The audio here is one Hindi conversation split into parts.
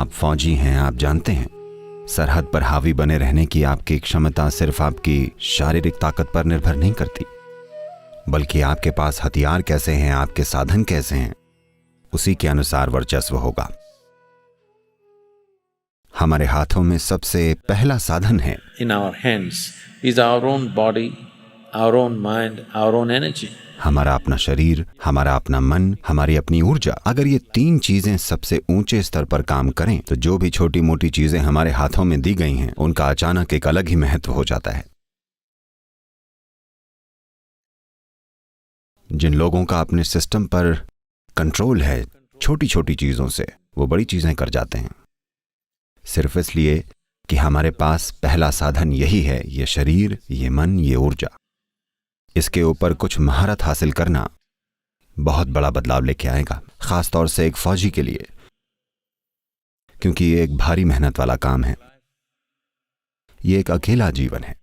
आप फौजी हैं, आप जानते हैं सरहद पर हावी बने रहने की आपकी क्षमता सिर्फ आपकी शारीरिक ताकत पर निर्भर नहीं करती, बल्कि आपके पास हथियार कैसे हैं, आपके साधन कैसे हैं, उसी के अनुसार वर्चस्व होगा। हमारे हाथों में सबसे पहला साधन है in our hands is our own body, our own mind, our own energy. हमारा अपना शरीर, हमारा अपना मन, हमारी अपनी ऊर्जा। अगर ये तीन चीजें सबसे ऊंचे स्तर पर काम करें तो जो भी छोटी मोटी चीजें हमारे हाथों में दी गई हैं उनका अचानक एक अलग ही महत्व हो जाता है। जिन लोगों का अपने सिस्टम पर कंट्रोल है छोटी छोटी चीजों से, वो बड़ी चीजें कर जाते हैं, सिर्फ इसलिए कि हमारे पास पहला साधन यही है, ये शरीर, ये मन, ये ऊर्जा। इसके ऊपर कुछ महारत हासिल करना बहुत बड़ा बदलाव लेके आएगा, खास तौर से एक फौजी के लिए, क्योंकि ये एक भारी मेहनत वाला काम है। ये एक अकेला जीवन है।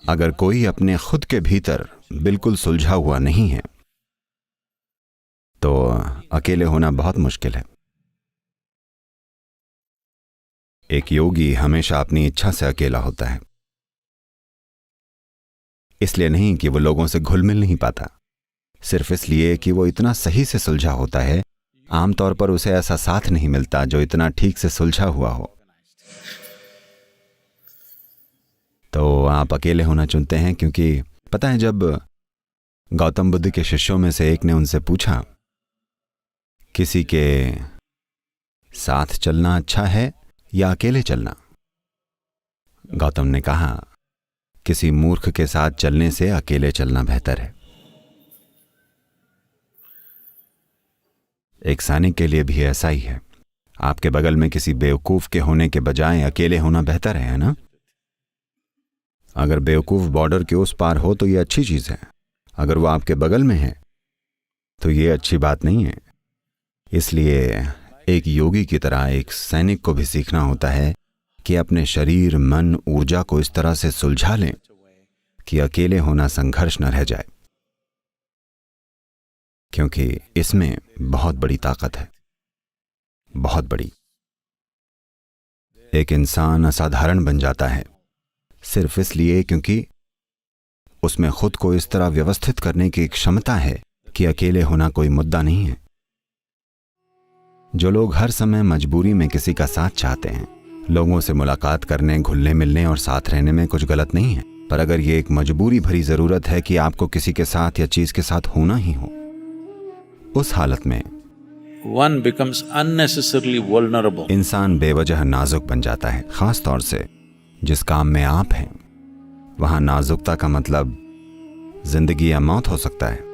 अगर कोई अपने खुद के भीतर बिल्कुल सुलझा हुआ नहीं है तो अकेले होना बहुत मुश्किल है। एक योगी हमेशा अपनी इच्छा से अकेला होता है, इसलिए नहीं कि वो लोगों से घुल मिल नहीं पाता, सिर्फ इसलिए कि वो इतना सही से सुलझा होता है। आमतौर पर उसे ऐसा साथ नहीं मिलता जो इतना ठीक से सुलझा हुआ हो। तो आप अकेले होना चुनते हैं क्योंकि पता है, जब गौतम बुद्ध के शिष्यों में से एक ने उनसे पूछा किसी के साथ चलना अच्छा है या अकेले चलना, गौतम ने कहा किसी मूर्ख के साथ चलने से अकेले चलना बेहतर है। एक सैनिक के लिए भी ऐसा ही है। आपके बगल में किसी बेवकूफ के होने के बजाय अकेले होना बेहतर है ना? अगर बेवकूफ बॉर्डर के उस पार हो तो ये अच्छी चीज है, अगर वो आपके बगल में है तो ये अच्छी बात नहीं है। इसलिए एक योगी की तरह एक सैनिक को भी सीखना होता है कि अपने शरीर, मन, ऊर्जा को इस तरह से सुलझा लें कि अकेले होना संघर्ष न रह जाए, क्योंकि इसमें बहुत बड़ी ताकत है, बहुत बड़ी। एक इंसान असाधारण बन जाता है सिर्फ इसलिए क्योंकि उसमें खुद को इस तरह व्यवस्थित करने की क्षमता है कि अकेले होना कोई मुद्दा नहीं है। जो लोग हर समय मजबूरी में किसी का साथ चाहते हैं, लोगों से मुलाकात करने, घुलने मिलने और साथ रहने में कुछ गलत नहीं है, पर अगर ये एक मजबूरी भरी जरूरत है कि आपको किसी के साथ या चीज के साथ होना ही हो, उस हालत में One becomes unnecessarily vulnerable. इंसान बेवजह नाजुक बन जाता है। खास तौर से जिस काम में आप हैं, वहां नाजुकता का मतलब जिंदगी या मौत हो सकता है।